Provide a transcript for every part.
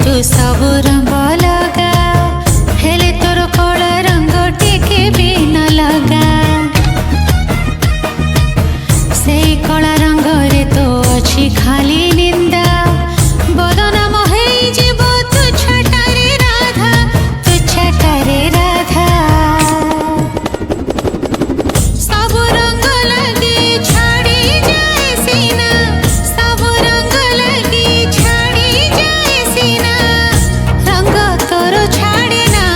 तू सब रंग लगा हेले तोर कला रंग टिके भी न लगा से कला रंग रे तो अच्छी खाली निंदा बदनाम है जीव तू छटारे राधा तू छटारे राधा सब रंग लगे छाड़ी जाए सीना सब रंग लगे छाड़ी जाए सीना रंग तोर छाड़े ना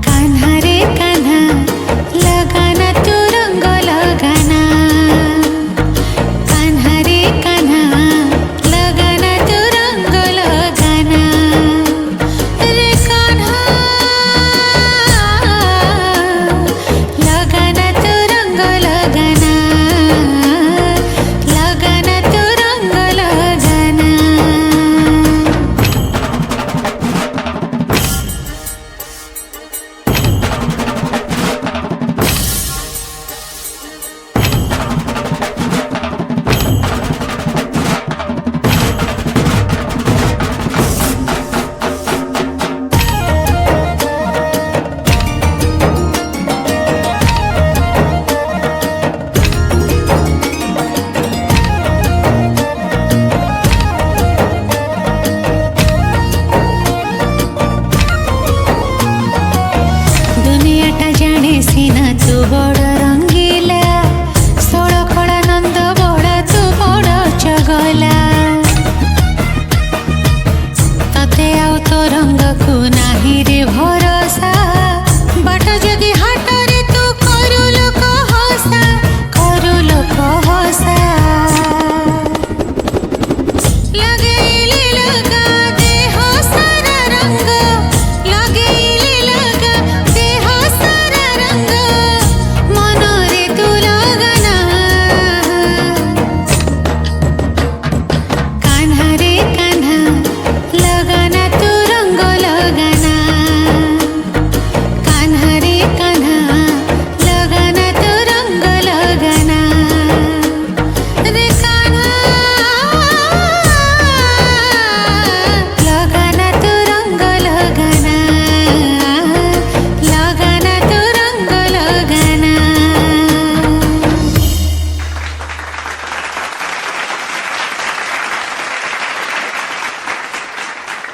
कान्हा रे कान्हा लगाना तू रंग लगाना कान्हा रे कान्हा लगाना तू रंग लगाना रे कान्हा लगाना तू रंग लगाना लगाना तू रंग लगाना दुनियाटा जाने सीना तू बड़